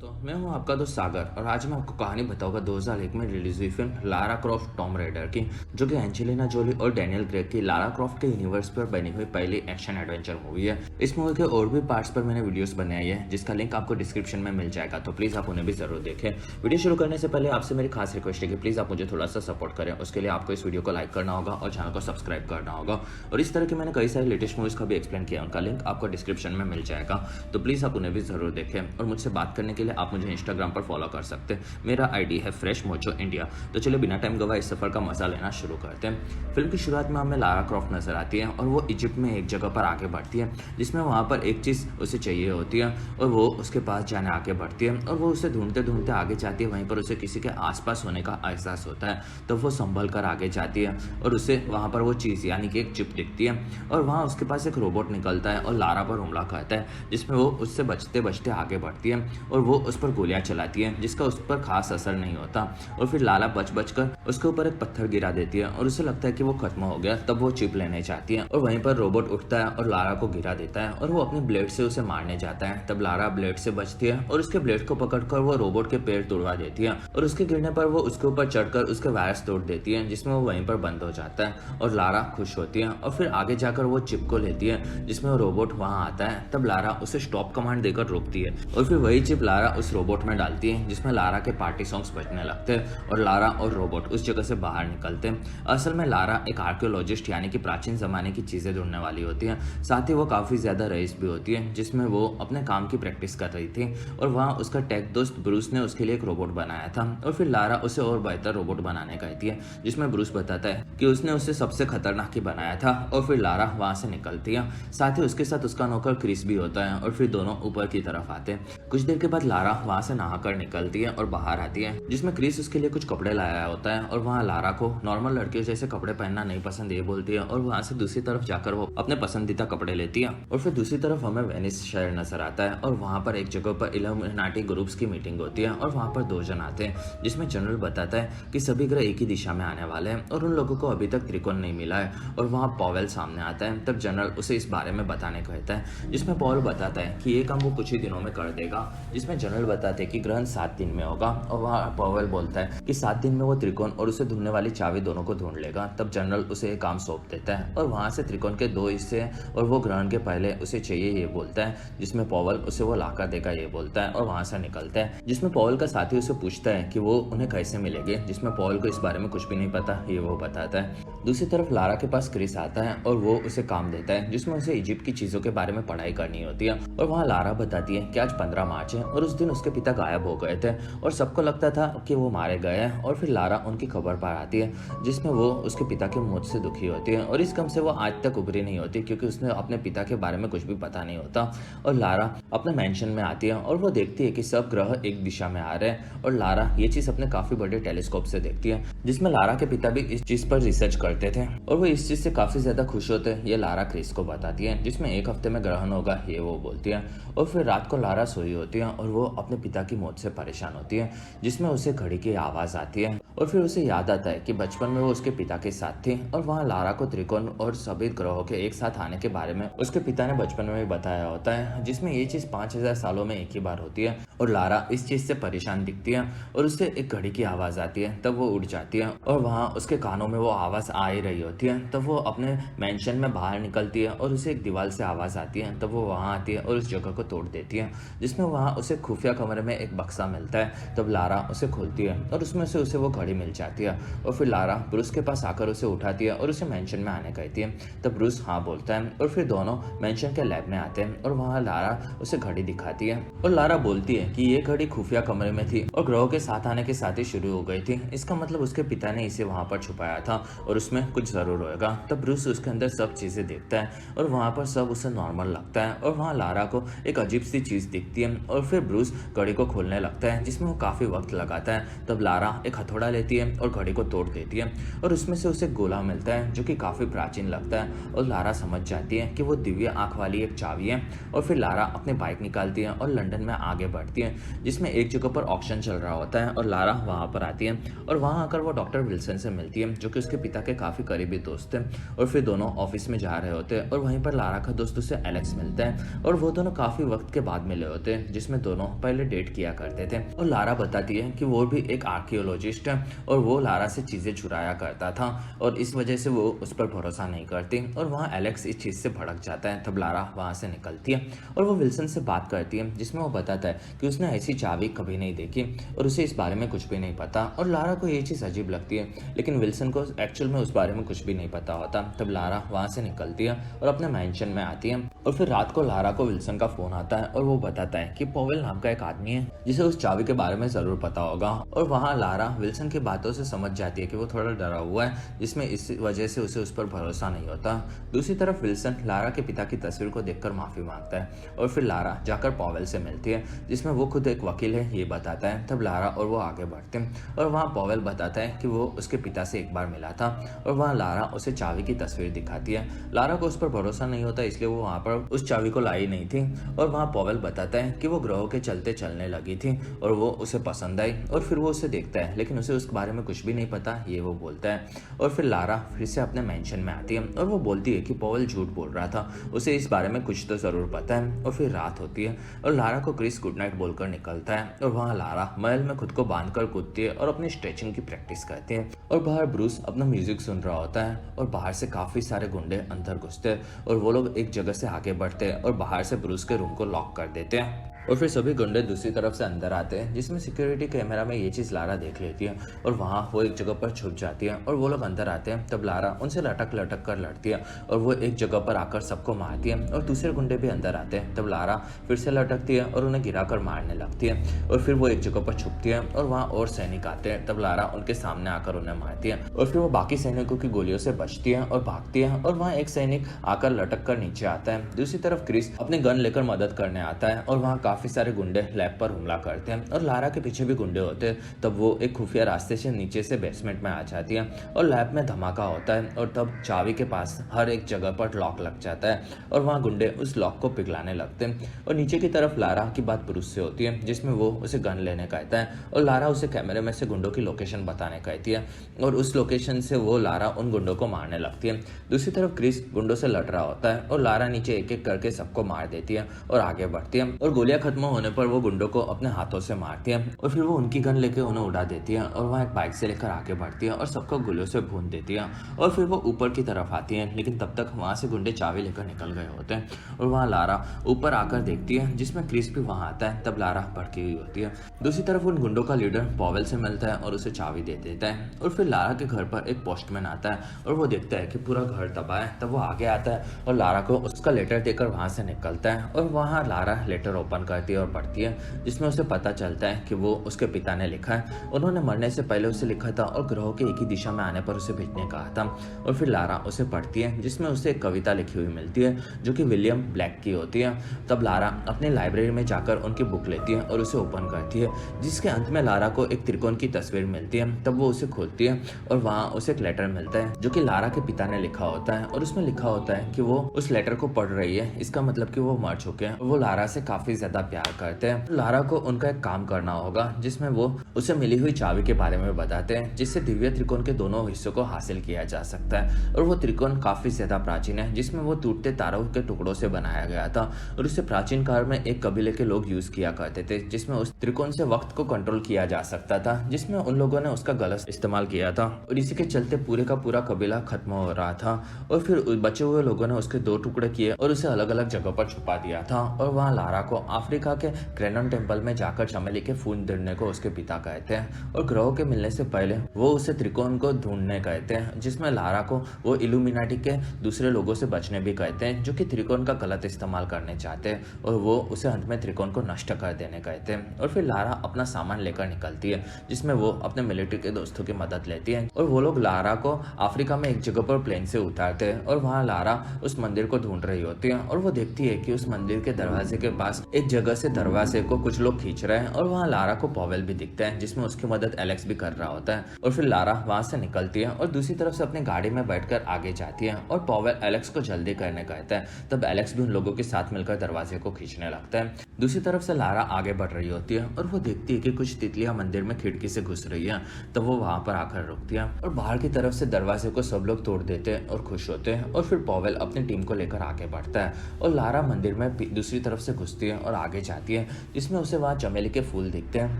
दोस्तों, मैं हूं आपका दोस्त सागर और आज मैं आपको कहानी बताऊंगा 2001 में रिलीज हुई film Lara Croft Tom rider की, जो कि एंजेलिना जोली और डैनियल क्रेग की लारा क्रॉफ्ट के यूनिवर्स पर बनी हुई पहली एक्शन एडवेंचर मूवी है। इस मूवी के और भी पार्ट्स पर मैंने वीडियोस बनाई है, जिसका लिंक आपको डिस्क्रिप्शन में मिल जाएगा, तो प्लीज आप उन्हें भी जरूर देखें। वीडियो शुरू करने से पहले आपसे मेरी खास रिक्वेस्ट है कि प्लीज आप मुझे थोड़ा सा सपोर्ट करें। उसके लिए आपको इस वीडियो को लाइक करना होगा और चैनल को सब्सक्राइब करना होगा। और इस तरह की मैंने कई सारी लेटेस्ट मूवीज का भी एक्सप्लेन किया, उनका लिंक आपको डिस्क्रिप्शन में मिल जाएगा, तो प्लीज आप उन्हें भी जरूर देखें। और मुझसे बात करने के लिए आप मुझे इंस्टाग्राम पर फॉलो कर सकते हैं। मेरा आईडी है फ्रेश मोचो इंडिया। तो चलिए बिना टाइम गवाए इस सफर का मजा लेना शुरू करते हैं। फिल्म की शुरुआत में हमें लारा क्रॉफ्ट नजर आती है और वो इजिप्ट में एक जगह पर आगे बढ़ती है, जिसमें वहाँ पर एक चीज़ उसे चाहिए होती है और वो उसके पास जाने आगे बढ़ती है और वो उसे ढूंढते ढूंढते आगे जाती है। वहीं पर उसे किसी के आसपास होने का एहसास होता है, तो वो संभल कर आगे जाती है और उसे वहाँ पर वो चीज़ यानी कि एक चिप दिखती है और वहाँ उसके पास एक रोबोट निकलता है और लारा पर हमला करता है, जिसमें वो उससे बचते बचते आगे बढ़ती है और वो उस पर गोलियां चलाती है, जिसका उस पर खास असर नहीं होता। और फिर लारा बच बच कर उसके ऊपर एक पत्थर गिरा देती है और उसे लगता है कि वो खत्म हो गया। तब वो चिप लेने जाती है और वहीं पर रोबोट उठता है और लारा को गिरा देता है और वो अपने ब्लेड से उसे मारने जाता है। तब लारा ब्लेड से बचती है और उसके ब्लेड को पकड़कर वो रोबोट के पैर तोड़वा देती है और उसके गिरने पर वो उसके ऊपर चढ़कर उसके वायर्स तोड़ देती है, जिसमें वो वहीं पर बंद हो जाता है और लारा खुश होती है। और फिर आगे जाकर वो चिप को लेती है, जिसमें वो रोबोट वहां आता है। तब लारा उसे स्टॉप कमांड देकर रोकती है और फिर वही चिप लारा उस रोबोट में डालती है, जिसमें लारा के पार्टी सॉन्ग्स बजने लगते हैं और लारा और रोबोट उस जगह से बाहर निकलते हैं। असल में लारा एक आर्कियोलॉजिस्ट यानी कि प्राचीन जमाने की चीजें ढूंढने वाली होती है। साथ ही वो काफी ज्यादा रईस भी होती है, जिसमें वो अपने काम की प्रैक्टिस कर रही थी और वहाँ उसका टेक दोस्त ब्रूस ने उसके लिए एक रोबोट बनाया था। और फिर लारा उसे और बेहतर रोबोट बनाने कहती है, जिसमें ब्रूस बताता है कि उसने उसे सबसे खतरनाक ही बनाया था। और फिर लारा वहां से निकलती है, साथ ही उसके साथ उसका नौकर क्रिस भी होता है और फिर दोनों ऊपर की तरफ आते हैं। कुछ देर के बाद लारा वहां से नहाकर निकलती है और बाहर आती है, जिसमें क्रिस उसके लिए कुछ कपड़े लाया होता है और वहाँ लारा को नॉर्मल लड़कियों जैसे कपड़े पहनना नहीं पसंद, ये बोलती है और वहां से दूसरी तरफ जाकर वो अपने पसंदीदा कपड़े लेती है। और फिर दूसरी तरफ हमें वेनिस शहर नजर आता है और वहां पर एक जगह पर इल्यूमिनाटी ग्रुप्स की मीटिंग होती है और वहां पर दो जन आते हैं, जिसमें जनरल बताता है कि सभी ग्रह एक ही दिशा में आने वाले हैं और उन लोगों को अभी तक त्रिकोण नहीं मिला है। और वहाँ पॉवेल सामने आता है। तब जनरल उसे इस बारे में बताने कहता है, जिसमें पॉवेल बताता है कि ये काम वो कुछ ही दिनों में कर देगा। जिसमें जनरल बताते हैं कि ग्रहण 7 दिन में होगा और वहाँ पॉवेल बोलता है कि 7 दिन में वो त्रिकोण और उसे ढूंढने वाली चाबी दोनों को ढूंढ लेगा। तब जनरल उसे एक काम सौंप देता है और वहां से त्रिकोण के 2 हिस्से और वो ग्रहण के पहले उसे चाहिए ये बोलता है, जिसमें पॉवेल उसे वो लाकर देगा ये बोलता है और वहां से निकलता है। जिसमें पॉवेल का साथी उसे पूछता है कि वो उन्हें कैसे मिलेंगे, जिसमें पॉवेल को इस बारे में कुछ भी नहीं पता, ये वो बताता है। दूसरी तरफ लारा के पास क्रिस आता है और वो उसे काम देता है, जिसमें उसे इजिप्ट की चीजों के बारे में पढ़ाई करनी होती है। और वहाँ लारा बताती है कि आज 15 मार्च है और उस दिन उसके पिता गायब हो गए थे और सबको लगता था कि वो मारे गए हैं। और फिर लारा उनकी खबर पर आती है, जिसमें वो उसके पिता की मौत से दुखी होती है और इस गम से वो आज तक उभरी नहीं होती, क्योंकि उसने अपने पिता के बारे में कुछ भी पता नहीं होता। और लारा अपने मेंशन में आती है और वो देखती है कि सब ग्रह एक दिशा में आ रहे हैं और लारा ये चीज अपने काफी बड़े टेलीस्कोप से देखती है, जिसमें लारा के पिता भी इस चीज पर रिसर्च करते थे और वो इस चीज से काफी ज्यादा खुश होते हैं। ये लारा क्रिस को बताती है, जिसमें 1 हफ्ते में ग्रहण होगा, ये वो बोलती है। और फिर रात को लारा सोई होती है और वो अपने पिता की मौत से परेशान होती है, जिसमें उसे घड़ी की आवाज आती है और फिर उसे याद आता है कि बचपन में वो उसके पिता के साथ थी और वहाँ लारा को त्रिकोण और सभी ग्रहों के एक साथ आने के बारे में उसके पिता ने बचपन में भी बताया होता है, जिसमें ये चीज 5000 सालों में एक ही बार होती है। और लारा इस चीज से परेशान दिखती है और उससे एक घड़ी की आवाज आती है। तब वो उठ जाती है और वहाँ उसके कानों में वो आवाज आ ही रही होती है। तब वो अपने मेंशन में बाहर निकलती है और उसे एक दीवार से आवाज आती है। तब वो वहाँ आती है और उस जगह को तोड़ देती है, जिसमें वहाँ उसे खुफिया कमरे में एक बक्सा मिलता है। तब लारा उसे खोलती है और उसमें से उसे वो घड़ी मिल जाती है और फिर लारा ब्रूस के पास आकर उसे उठाती है और उसे मेंशन में आने कहती है। तब ब्रूस हाँ बोलता है और फिर दोनों मेंशन के लैब में आते हैं और वहाँ लारा उसे घड़ी दिखाती है और लारा बोलती है कि ये घड़ी खुफिया कमरे में थी और ग्रहों के साथ आने के साथ ही शुरू हो गई थी। इसका मतलब उसके पिता ने इसे वहाँ पर छुपाया था और उसमें कुछ जरूर होगा। तब ब्रूस उसके अंदर सब चीजें देखता है और वहाँ पर सब उसे नॉर्मल लगता है और वहाँ लारा को एक अजीब सी चीज दिखती है और फिर ब्रूस घड़ी को खोलने लगता है, जिसमें वो काफी वक्त लगाता है। तब लारा एक हथौड़ा उठा लेती है और घड़ी को तोड़ देती है और उसमें से उसे गोला मिलता है जो कि काफ़ी प्राचीन लगता है और लारा समझ जाती है कि वो दिव्य आँख वाली एक चाबी है। और फिर लारा अपनी बाइक निकालती है और लंदन में आगे बढ़ती है, जिसमें एक जगह पर ऑक्शन चल रहा होता है और लारा वहाँ पर आती है और वहाँ आकर वो डॉक्टर विल्सन से मिलती है जो कि उसके पिता के काफ़ी करीबी दोस्त हैं। और फिर दोनों ऑफिस में जा रहे होते हैं और वहीं पर लारा का दोस्त उसे एलेक्स मिलता है और वो दोनों काफ़ी वक्त के बाद मिले होते हैं, जिसमें दोनों पहले डेट किया करते थे। और लारा बताती है कि वो भी एक आर्कियोलॉजिस्ट है और वो लारा से चीज़ें चुराया करता था और इस वजह से वो उस पर भरोसा नहीं करती। और वहाँ एलेक्स इस चीज़ से भड़क जाता है। तब लारा वहाँ से निकलती है और वो विल्सन से बात करती है, जिसमें वो बताता है कि उसने ऐसी चाबी कभी नहीं देखी और उसे इस बारे में कुछ भी नहीं पता। और लारा को ये चीज़ अजीब लगती है, लेकिन विल्सन को एक्चुअल में उस बारे में कुछ भी नहीं पता होता। तब लारा वहाँ से निकलती है और अपने मैंशन में आती है और फिर रात को लारा को विल्सन का फोन आता है और वो बताता है कि पॉवेल नाम का एक आदमी है जिसे उस चाबी के बारे में जरूर पता होगा। और वहाँ लारा विल्सन की बातों से समझ जाती है कि वो थोड़ा डरा हुआ है, जिसमें इस वजह से उसे उस पर भरोसा नहीं होता। दूसरी तरफ विल्सन लारा के पिता की तस्वीर को देखकर माफी मांगता है और फिर लारा जाकर पॉवेल से मिलती है, जिसमें वो खुद एक वकील है ये बताता है। तब लारा और वो आगे बढ़ते हैं और वहाँ पॉवेल बताता है कि वो उसके पिता से एक बार मिला था और वहाँ लारा उसे चाबी की तस्वीर दिखाती है। लारा को उस पर भरोसा नहीं होता, इसलिए वो वहाँ पर उस चाबी को लाई नहीं थी। और वहाँ पॉवेल बताता है कि वो ग्रहों के चलते चलने लगी थी और वो उसे पसंद आई। और फिर वो उसे देखता है, लेकिन उसे उस बारे में कुछ भी नहीं पता, ये वो बोलता है। और फिर लारा फिर से अपने मेंशन में आती है और वो बोलती है कि पॉवेल झूठ बोल रहा था, उसे इस बारे में कुछ तो जरूर पता है। और फिर रात होती है और लारा को क्रिस गुड नाइट बोलकर निकलता है और वहाँ लारा महल में खुद को बांधकर कूदती है और अपनी स्ट्रेचिंग की प्रैक्टिस करती है। और बाहर ब्रूस अपना म्यूजिक सुन रहा होता है और बाहर से काफी सारे गुंडे अंदर घुसते हैं और वो लोग एक जगह से आगे बढ़ते हैं और बाहर से ब्रूस के रूम को लॉक कर देते हैं। और फिर सभी गुंडे दूसरी तरफ से अंदर आते हैं, जिसमें सिक्योरिटी कैमरा में ये चीज़ लारा देख लेती है और वहाँ वो एक जगह पर छुप जाती है और वो लोग अंदर आते हैं। तब लारा उनसे लटक लटक कर लड़ती है और वो एक जगह पर आकर सबको मारती है और दूसरे गुंडे भी अंदर आते हैं। तब लारा फिर से लटकती है और उन्हें गिराकर मारने लगती है और फिर वो एक जगह पर छुपती है और वहाँ और सैनिक आते हैं। तब लारा उनके सामने आकर उन्हें मारती है और फिर वो बाकी सैनिकों की गोलियों से बचती है और भागती है और वहाँ एक सैनिक आकर लटक कर नीचे आता है। दूसरी तरफ क्रिस अपनी गन लेकर मदद करने आता है और वहाँ काफी सारे गुंडे लैब पर हमला करते हैं और लारा के पीछे भी गुंडे होते हैं। तब वो एक खुफिया रास्ते से नीचे से बेसमेंट में आ जाती है और लैब में धमाका होता है और तब चाबी के पास हर एक जगह पर लॉक लग जाता है और वहाँ गुंडे उस लॉक को पिघलाने लगते हैं। और नीचे की तरफ लारा की बात ब्रूस से होती है, जिसमें वो उसे गन लेने कहता है और लारा उसे कैमरे में से गुंडों की लोकेशन बताने कहती है और उस लोकेशन से वो लारा उन गुंडों को मारने लगती है। दूसरी तरफ क्रिस गुंडों से लड़ रहा होता है और लारा नीचे एक एक करके सबको मार देती है और आगे बढ़ती है और गोलियां खत्म होने पर वो गुंडों को अपने हाथों से मारती है और फिर वो उनकी गन लेके उन्हें उड़ा देती है और वहाँ एक बाइक से लेकर आगे बढ़ती है और सबको गोलियों से भून देती है और फिर वो ऊपर की तरफ आती है, लेकिन तब तक वहाँ से गुंडे चाबी लेकर निकल गए होते हैं और वहाँ लारा ऊपर आकर देखती है, जिसमें क्रिस भी वहाँ आता है। तब लारा भड़की हुई होती है। दूसरी तरफ उन गुंडों का लीडर पॉवेल से मिलता है और उसे चाबी दे देता है और फिर लारा के घर पर एक पोस्टमैन आता है और वो देखता है कि पूरा घर तबाह है। तब वो आगे आता है और लारा को उसका लेटर देकर वहाँ से निकलता है और वहाँ लारा लेटर ओपन करती है और पढ़ती है, जिसमें उसे पता चलता है कि वो उसके पिता ने लिखा है। उन्होंने मरने से पहले उसे लिखा था और ग्रहों के एक ही दिशा में आने पर उसे भेजने कहा था। और फिर लारा उसे पढ़ती है, जिसमें उसे एक कविता लिखी हुई मिलती है जो कि विलियम ब्लैक की होती है। तब लारा अपने लाइब्रेरी में जाकर उनकी बुक लेती है और उसे ओपन करती है, जिसके अंत में लारा को एक त्रिकोण की तस्वीर मिलती है। तब वो उसे खोलती है और वहाँ उसे एक लेटर मिलता है जो कि लारा के पिता ने लिखा होता है और उसमें लिखा होता है कि वो उस लेटर को पढ़ रही है, इसका मतलब कि वो मर चुके हैं। वो लारा से काफी ज्यादा प्यार करते हैं। लारा को उनका एक काम करना होगा, जिसमें वो उसे मिली हुई चाबी के बारे में बताते हैं, जिससे दिव्य त्रिकोण के दोनों हिस्सों को हासिल किया जा सकता है। और वो त्रिकोण काफी ज्यादा प्राचीन है, जिसमें वो टूटते तारों के टुकड़ों से बनाया गया था और उसे प्राचीन काल में एक कबीले के लोग यूज किया करते थे, जिसमें उस त्रिकोण से वक्त को कंट्रोल किया जा सकता था, जिसमें उन लोगों ने उसका गलत इस्तेमाल किया था और इसी के चलते पूरे का पूरा कबीला खत्म हो रहा था। और फिर बचे हुए लोगों ने उसके 2 टुकड़े किए और उसे अलग अलग जगह पर छुपा दिया था। और वहाँ लारा को अफ्रीका के क्रेनन टेम्पल में जाकर चमेली के फूल ढूंढने को उसके पिता कहते हैं और ग्रहों के मिलने से पहले वो उसे त्रिकोण को ढूंढने कहते हैं, जिसमें लारा को वो इल्यूमिनाटी के दूसरे लोगों से बचने भी कहते हैं जो कि त्रिकोण का गलत इस्तेमाल करने चाहते हैं और वो उसे अंत में त्रिकोण को नष्ट कर देने कहते हैं। और फिर लारा अपना सामान लेकर निकलती है, जिसमें वो अपने मिलिट्री के दोस्तों की मदद लेती है और वो लोग लारा को अफ्रीका में एक जगह पर प्लेन से उतारते हैं और वहाँ लारा उस मंदिर को ढूंढ रही होती है और वो देखती है कि उस मंदिर के दरवाजे के पास एक जगह से दरवाजे को कुछ लोग खींच रहे हैं और वहाँ लारा को पॉवेल भी दिखता है, जिसमें उसकी मदद एलेक्स भी कर रहा होता है। और फिर लारा वहाँ से निकलती है और दूसरी तरफ से अपनी गाड़ी में बैठकर आगे जाती है और पॉवेल एलेक्स को जल्दी करने कहता है। तब एलेक्स भी उन लोगों के साथ मिलकर दरवाजे को खींचने लगता है। दूसरी तरफ से लारा आगे बढ़ रही होती है और वो देखती है कि कुछ तितलियां मंदिर में खिड़की से घुस रही है। तब वो वहां पर आकर रुकती है और बाहर की तरफ से दरवाजे को सब लोग तोड़ देते हैं और खुश होते हैं। और फिर पॉवेल अपनी टीम को लेकर आगे बढ़ता है और लारा मंदिर में दूसरी तरफ से घुसती है और आगे जाती है, जिसमें उसे वहाँ चमेली के फूल दिखते हैं।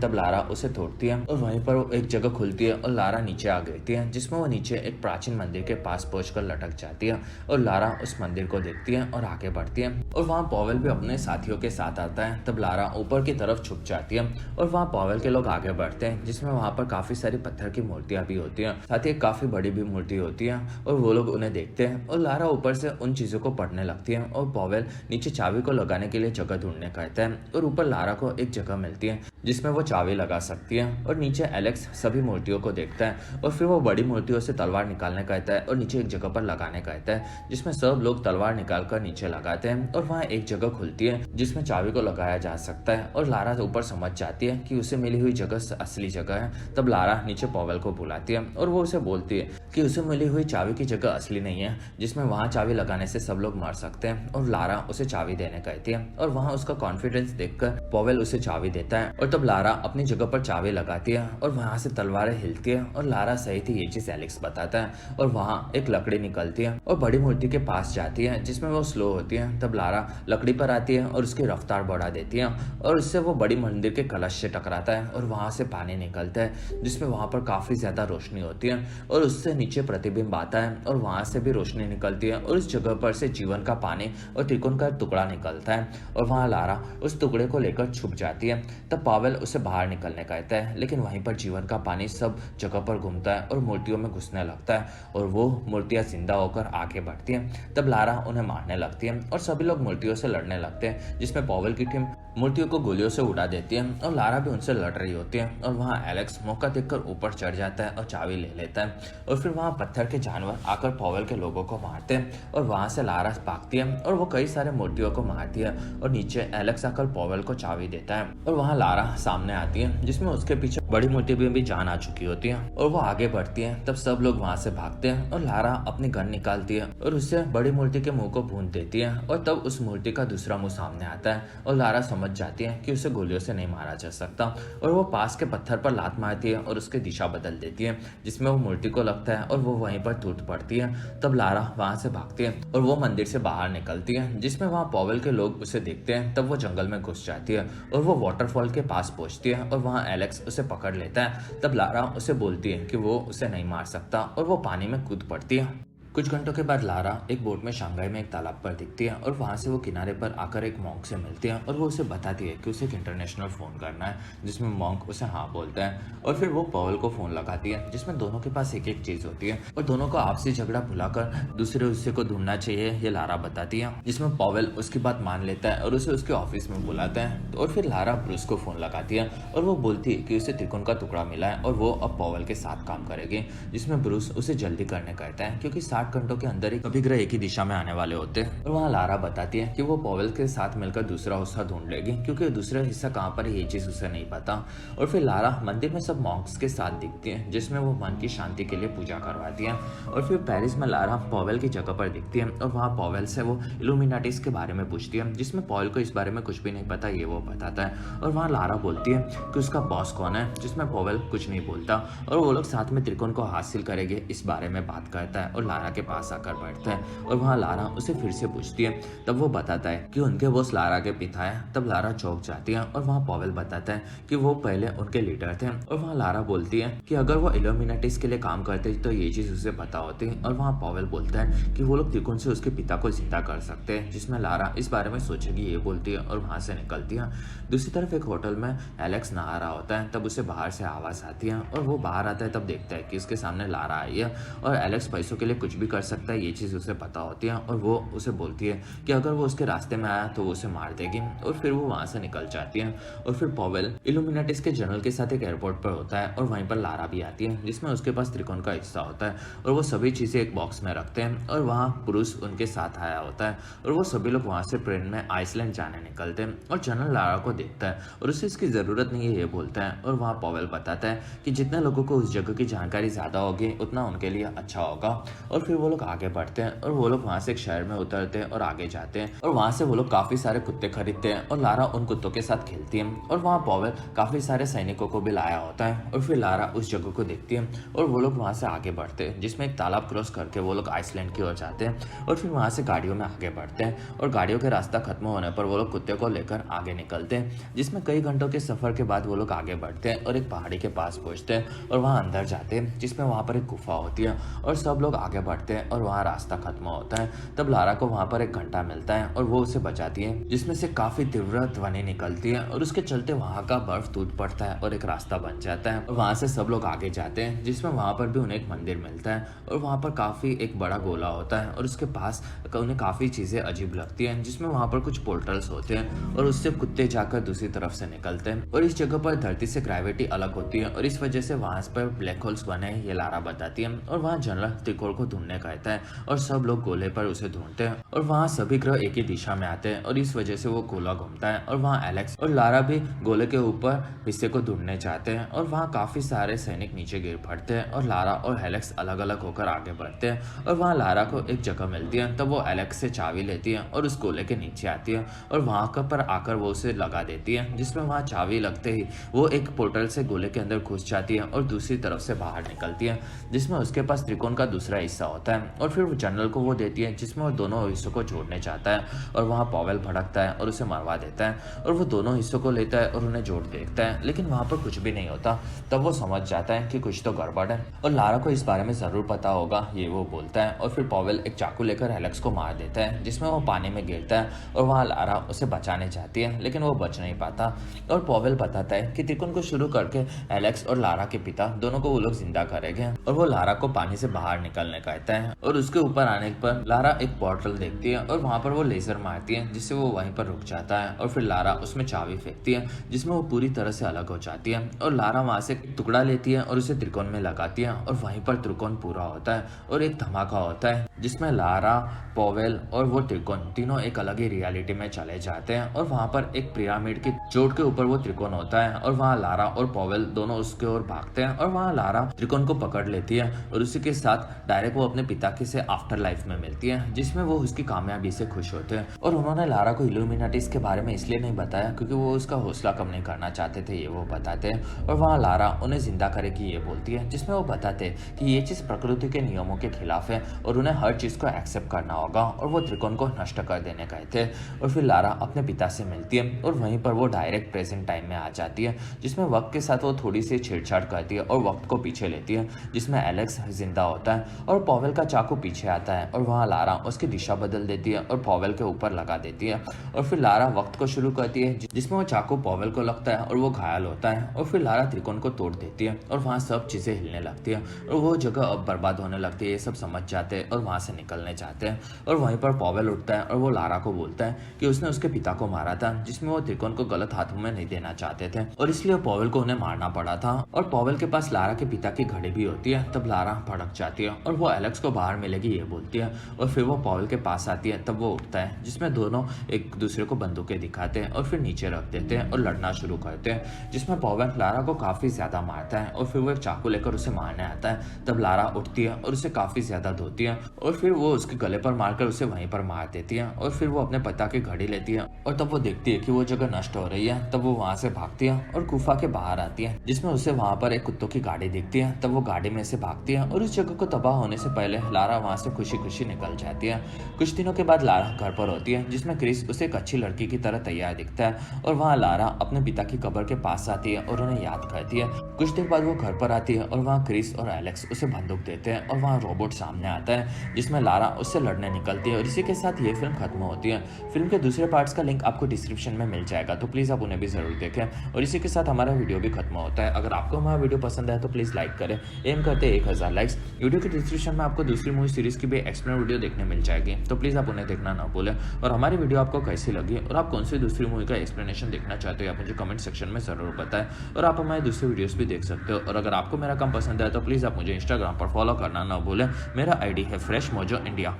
तब लारा उसे तोड़ती है और वहीं पर एक जगह खुलती है और लारा नीचे आ गिरती है, जिसमें वो नीचे एक प्राचीन मंदिर के पास पहुंचकर लटक जाती है। और लारा उस मंदिर को देखती है और आगे बढ़ती है और वहाँ पॉवेल भी अपने साथियों के साथ आता है। तब लारा ऊपर की तरफ छुप जाती है और वहाँ पॉवेल के लोग आगे बढ़ते हैं, जिसमें वहाँ पर काफी सारी पत्थर की मूर्तियां भी होती हैं, साथ ही काफी बड़ी भी मूर्ति होती है। और वो लोग उन्हें देखते हैं और लारा ऊपर से उन चीजों को पढ़ने लगती है और पॉवेल नीचे चाबी को लगाने के लिए जगह ढूंढने कहता है। और ऊपर लारा को एक जगह मिलती है जिसमें वो चाबी लगा सकती है। और नीचे एलेक्स सभी मूर्तियों को देखता है और फिर वो बड़ी मूर्तियों से तलवार निकालने कहता है और नीचे एक जगह पर लगाने कहता है, जिसमें सब लोग तलवार निकाल कर नीचे लगाते हैं। और वहाँ एक जगह खुलती है जिसमें चाबी को लगाया जा सकता है और लारा ऊपर समझ जाती है कि उसे मिली हुई जगह असली जगह है। तब लारा नीचे पॉवेल को बुलाती है और वो उसे बोलती है कि उसे मिली हुई चाबी की जगह असली नहीं है, जिसमें वहाँ चाबी लगाने से सब लोग मर सकते हैं। और लारा उसे चाबी देने कहती है और वहाँ उसका कॉन्फिडेंस देखकर पॉवेल उसे चाबी देता है। और तब लारा अपनी जगह पर चाबी लगाती है और वहाँ से तलवारें हिलती है और लारा सही थी ये चीज एलेक्स बताता है। और वहाँ एक लकड़ी निकलती है और बड़ी मूर्ति के पास जाती है, जिसमें वो स्लो होती है। तब लारा लकड़ी पर आती है और उसकी रफ्तार बढ़ा देती है और उससे वो बड़ी मंदिर के कलश से टकराता है और वहाँ से पानी निकलता है, जिसमें वहाँ पर काफी ज्यादा रोशनी होती है और उससे नीचे प्रतिबिंब आता है और वहाँ से भी रोशनी निकलती है और उस जगह पर से जीवन का पानी और त्रिकोण का टुकड़ा निकलता है और वहाँ लारा उस टुकड़े को लेकर छुप जाती है। तब पॉवेल उसे बाहर निकलने कहता है, लेकिन वहीं पर जीवन का पानी सब जगह पर घूमता है और मूर्तियों में घुसने लगता है और वो मूर्तियां जिंदा होकर आगे बढ़ती हैं। तब लारा उन्हें मारने लगती है और सभी लोग मूर्तियों से लड़ने लगते हैं, जिसमें पॉवेल की टीम मूर्तियों को गोलियों से उड़ा देती है और लारा भी उनसे लड़ रही होती है। और वहाँ एलेक्स मौका देखकर ऊपर चढ़ जाता है और चाबी ले लेता है और फिर वहाँ पत्थर के जानवर आकर पॉवेल के लोगों को मारते हैं और वहाँ से लारा भागती है और वो कई सारे मूर्तियों को मारती है और नीचे एलेक्स आकर पॉवेल को चाबी देता है और वहाँ लारा सामने आती है, जिसमें उसके पीछे बड़ी मूर्ति में भी जान आ चुकी होती है और वो आगे बढ़ती है। तब सब लोग वहाँ से भागते हैं और लारा अपनी गन निकालती है और उससे बड़ी मूर्ति के मुंह को भून देती है और तब उस मूर्ति का दूसरा मुंह सामने आता है और लारा समझ जाती है कि उसे गोलियों से नहीं मारा जा सकता और वो पास के पत्थर पर लात मारती है और उसकी दिशा बदल देती है, जिसमें वो मूर्ति को लगता है और वो वहीं पर टूट पड़ती है। तब लारा वहां से भागती है और वो मंदिर से बाहर निकलती है, जिसमें वहाँ पॉवेल के लोग उसे देखते हैं। तब वो जंगल में घुस जाती है और वो वाटरफॉल के पास पहुंचती है और वहाँ एलेक्स उसे पकड़ लेता है। तब लारा उसे बोलती है कि वो उसे नहीं मार सकता और वो पानी में कूद पड़ती है। कुछ घंटों के बाद लारा एक बोट में शंघाई में एक तालाब पर दिखती है और वहां से वो किनारे पर आकर एक मॉन्क से मिलती है और वो उसे बताती है कि उसे एक इंटरनेशनल फोन करना है, जिसमें मॉन्क उसे हाँ बोलता है और फिर वो पॉवेल को फोन लगाती है, जिसमें दोनों के पास एक एक चीज होती है और दोनों को आपसी झगड़ा भुलाकर दूसरे हिस्से को ढूंढना चाहिए, ये लारा बताती है, जिसमें पॉवेल उसकी बात मान लेता है और उसे उसके ऑफिस में बुलाता है। और फिर लारा ब्रूस को फोन लगाती है और वो बोलती है कि उसे त्रिकोण का टुकड़ा मिला है और वो अब पॉवेल के साथ काम करेगी, जिसमें ब्रूस उसे जल्दी करने कहता है क्योंकि 60 घंटों के अंदर सभी ग्रह एक ही दिशा में आने वाले होते हैं। और वहाँ लारा बताती है कि वो पॉवेल के साथ मिलकर दूसरा हिस्सा ढूंढ लेगी, क्योंकि दूसरा हिस्सा कहाँ पर है ये चीज उसे नहीं पता। और फिर लारा मंदिर में सब मॉन्क्स के साथ दिखती है, जिसमें वो मन की शांति के लिए पूजा करवाती है। और फिर पेरिस में लारा पॉवेल की जगह पर दिखती है और वहाँ पॉवेल से वो इल्यूमिनाटीज के बारे में पूछती है, जिसमें पॉवेल को इस बारे में कुछ भी नहीं पता, ये वो बताता है। और वहाँ लारा बोलती है कि उसका बॉस कौन है, जिसमें पॉवेल कुछ नहीं बोलता और वो लोग साथ में त्रिकोण को हासिल करेंगे इस बारे में बात करता है और लारा के पास आकर बैठता है। और वहाँ लारा उसे फिर से पूछती है, तब वो बताता है कि उनके बॉस लारा के पिता है। तब लारा चौंक जाती है और वहाँ पॉवेल बताता है कि वो पहले उनके लीडर थे। और वहाँ लारा बोलती है कि अगर वो इल्यूमिनाटीज के लिए काम करते तो ये चीज उसे पता होती। और वहाँ पॉवेल बोलता है कि वो लोग त्रिकोण से उसके पिता को जिंदा कर सकते हैं, जिसमें लारा इस बारे में सोचेगी ये बोलती है और वहाँ से निकलती है। दूसरी तरफ एक होटल में एलेक्स नहा रहा होता है, तब उसे बाहर से आवाज आती है और वो बाहर आता है। तब देखता है कि उसके सामने लारा आई है और एलेक्स पैसों के लिए कुछ भी कर सकता है, ये चीज़ उसे पता होती है और वो उसे बोलती है कि अगर वो उसके रास्ते में आया तो वो उसे मार देगी और फिर वो वहाँ से निकल जाती है। और फिर पॉवेल इल्यूमिनाटिस के जनरल के साथ एक एयरपोर्ट पर होता है और वहीं पर लारा भी आती है, जिसमें उसके पास त्रिकोण का हिस्सा होता है और वो सभी चीज़ें एक बॉक्स में रखते हैं और वहाँ पुरुष उनके साथ आया होता है और वो सभी लोग वहाँ से ट्रेन में आइसलैंड जाने निकलते हैं और जनरल लारा को देखता है और उसे इसकी ज़रूरत नहीं है ये बोलता है। और वहाँ पॉवेल बताता है कि जितने लोगों को उस जगह की जानकारी ज़्यादा होगी उतना उनके लिए अच्छा होगा। और फिर वो लोग आगे बढ़ते हैं और वो लोग वहाँ से एक शहर में उतरते हैं और आगे जाते हैं और वहाँ से वो लोग काफ़ी सारे कुत्ते खरीदते हैं और लारा उन कुत्तों के साथ खेलती है और वहाँ पॉवेल काफ़ी सारे सैनिकों को भी लाया होता है। और फिर लारा उस जगह को देखती है और वो लोग वहाँ से आगे बढ़ते हैं, जिसमें एक तालाब क्रॉस करके वो लोग आइसलैंड की ओर जाते हैं और फिर वहाँ से गाड़ियों में आगे बढ़ते हैं और गाड़ियों के रास्ता खत्म होने पर वो लोग कुत्ते को लेकर आगे निकलते हैं, जिसमें कई घंटों के सफर के बाद वो लोग आगे बढ़ते हैं और एक पहाड़ी के पास पहुँचते हैं और वहाँ अंदर जाते हैं, जिसमें वहाँ पर एक गुफा होती है और सब लोग आगे बढ़ते हैं और वहाँ रास्ता खत्म होता है। तब लारा को वहाँ पर एक घंटा मिलता है और वो उसे बचाती है, जिसमें से काफ़ी तीव्र ध्वनि निकलती है और उसके चलते वहाँ का बर्फ टूट पड़ता है और एक रास्ता बन जाता है और वहाँ से सब लोग आगे जाते हैं, जिसमें वहाँ पर भी उन्हें एक मंदिर मिलता है और वहाँ पर काफ़ी एक बड़ा गोला होता है और उसके पास उन्हें काफ़ी चीज़ें अजीब लगती हैं, जिसमें वहाँ पर कुछ पोर्टल्स होते हैं और उससे कुत्ते जाकर दूसरी तरफ से निकलते हैं और इस जगह पर धरती से ग्रेविटी अलग होती है और इस वजह से वहाँ पर ब्लैक होल्स बने हैं, ये लारा बताती है। और वहाँ जनरल त्रिकोण को ढूंढने कहता है और सब लोग गोले पर उसे ढूंढते हैं और वहाँ सभी ग्रह एक ही दिशा में आते हैं और इस वजह से वो गोला घूमता है और वहाँ एलेक्स और लारा भी गोले के ऊपर हिस्से को ढूंढने चाहते हैं और वहाँ काफ़ी सारे सैनिक नीचे गिर पड़ते हैं और लारा और एलेक्स अलग अलग होकर आगे बढ़ते हैं और वहाँ लारा को एक जगह मिलती है, तब वो एलेक्स से चाबी लेती है और उस गोले के नीचे आती है और वहाँ पर आकर वो उसे लगा देती है, जिसमें वहाँ चाबी लगते ही वो एक पोर्टल से गोले के अंदर घुस जाती है और दूसरी तरफ से बाहर निकलती है, जिसमें उसके पास त्रिकोण का दूसरा हिस्सा होता है और फिर वो जनरल को वो देती है, जिसमें वो दोनों हिस्सों को जोड़ने चाहता है और वहाँ पॉवेल भड़कता है और उसे मरवा देता है और वो दोनों हिस्सों को लेता है और उन्हें जोड़ देखता है, लेकिन वहाँ पर कुछ भी नहीं होता। तब वो समझ जाता है कि कुछ तो गड़बड़ है और लारा को इस बारे में ज़रूर पता होगा, ये वो बोलता है। और फिर पॉवेल एक चाकू लेकर एलेक्स को मार देता है, जिसमें वो पानी में गिरता है और वहाँ लारा उसे बचाने चाहती है, लेकिन वो बच नहीं पाता। और पॉवेल बताता है कि त्रिकोण को शुरू करके एलेक्स और लारा के पिता दोनों को वो लोग जिंदा करेंगे और वो लारा को पानी से बाहर निकलने कहता है और उसके ऊपर आने पर लारा एक पोर्टल देखती है और वहाँ पर वो लेजर मारती है, जिससे वो वहीं पर रुक जाता है और फिर लारा उसमें चाबी फेंकती है, जिसमें वो पूरी तरह से अलग हो जाती है और लारा वहाँ से टुकड़ा लेती है और उसे त्रिकोण में लगाती है और वहीं पर त्रिकोण पूरा होता है और एक धमाका होता है, जिसमें लारा, पॉवेल और वो त्रिकोण तीनों एक अलग ही रियलिटी में चले जाते हैं और वहाँ पर एक पिरामिड की चोट के ऊपर वो त्रिकोण होता है और वहाँ लारा और पॉवेल दोनों उसके ओर भागते हैं और वहाँ लारा त्रिकोण को पकड़ लेती है और उसी के साथ डायरेक्ट वो अपने पिता के से आफ्टर लाइफ में मिलती है, जिसमें वो उसकी कामयाबी से खुश होते हैं। और उन्होंने लारा को इल्यूमिनाटिस के बारे में इसलिए नहीं बताया क्योंकि वो उसका हौसला कम नहीं करना चाहते थे, ये वो बताते हैं। और वहाँ लारा उन्हें जिंदा करेगी ये बोलती है, जिसमें वो बताते हैं कि ये चीज़ प्रकृति के नियमों के खिलाफ है और उन्हें हर चीज़ को एक्सेप्ट करना होगा और वो त्रिकोण को नष्ट कर देने कहते हैं। और फिर लारा अपने पिता से मिलती है और वहीं पर वो डायरेक्ट प्रेजेंट टाइम में आ जाती है, जिसमें वक्त के साथ वो थोड़ी सी छेड़छाड़ करती है और वक्त को पीछे लेती है, जिसमें एलेक्स जिंदा होता है और पॉवेल का चाकू पीछे आता है और वहाँ लारा उसकी दिशा बदल देती है और पॉवेल के ऊपर लगा देती है और फिर लारा वक्त को शुरू करती है, जिसमें वो चाकू पॉवेल को लगता है और वो घायल होता है और फिर लारा त्रिकोण को तोड़ देती है और वहाँ सब चीज़ें हिलने लगती है और वो जगह अब बर्बाद होने लगती है। ये सब समझ जाते हैं और वहाँ से निकलने चाहते हैं और वहीं पर पॉवेल उठता है और वो लारा को बोलता है कि उसने उसके पिता को मारा था, जिसमें वो त्रिकोण को गलत हाथों में नहीं देना चाहते थे और इसलिए पॉवेल को उन्हें मारना पड़ा था। और पॉवेल के पास लारा के पिता की घड़ी भी होती है। तब लारा भड़क जाती है और वो एलेक्स को बाहर मिलेगी ये बोलती है और फिर वो पॉवेल के पास आती है। तब वो उठता है, जिसमें दोनों एक दूसरे को बंदूकें दिखाते हैं और फिर नीचे रख देते हैं और लड़ना शुरू करते हैं, जिसमें पॉवेल लारा को काफी ज्यादा मारता है और फिर वो एक चाकू लेकर उसे मारने आता है। तब लारा उठती है और उसे काफी ज्यादा धोती है और फिर वो उसके गले पर मारकर उसे वहीं पर मार देती है और फिर वो अपने पिता की घड़ी लेती है और तब वो देखती है कि वो जगह नष्ट हो रही है। तब वो वहां से भागती है और गुफा के बाहर आती है, जिसमें उसे वहां पर एक कुत्तों की गाड़ी दिखती है। तब वो गाड़ी में से भागती है और उस जगह को तबाह होने से पहले लारा वहां से खुशी खुशी निकल जाती है। कुछ दिनों के बाद लारा घर पर होती है, जिसमें क्रिस उसे एक अच्छी लड़की की तरह तैयार दिखता है और वहाँ लारा अपने पिता की कब्र के पास आती है और उन्हें याद करती है। कुछ देर बाद वो घर पर आती है और वहाँ क्रिस और एलेक्स उसे बंदूक देते हैं और वहाँ रोबोट सामने आता है, जिसमें लारा उससे लड़ने निकलती है और इसी के साथ ये फिल्म खत्म होती है। फिल्म के दूसरे पार्ट्स का लिंक आपको डिस्क्रिप्शन में मिल जाएगा, तो प्लीज़ आप उन्हें भी ज़रूर देखें। और इसी के साथ हमारा वीडियो भी खत्म होता है। अगर आपको हमारा वीडियो पसंद आए तो प्लीज़ लाइक करें। एम करते हैं 1000 लाइक्स। वीडियो के डिस्क्रिप्शन में आपको दूसरी मूवी सीरीज़ की भी एक्सप्लेन वीडियो देखने मिल जाएगी, तो प्लीज़ आप उन्हें देखना ना भूलें। और हमारी वीडियो आपको कैसी लगी और आप कौन सी दूसरी मूवी का एक्सप्लेनेशन देखना चाहते हो, आप मुझे कमेंट सेक्शन में ज़रूर बताएं। और आप हमारे दूसरे वीडियोस भी देख सकते हो। और अगर आपको मेरा काम पसंद आए तो प्लीज़ आप मुझे इंस्टाग्राम पर फॉलो करना ना भूलें। मेरा आईडी है फ्रेश मोजो इंडिया।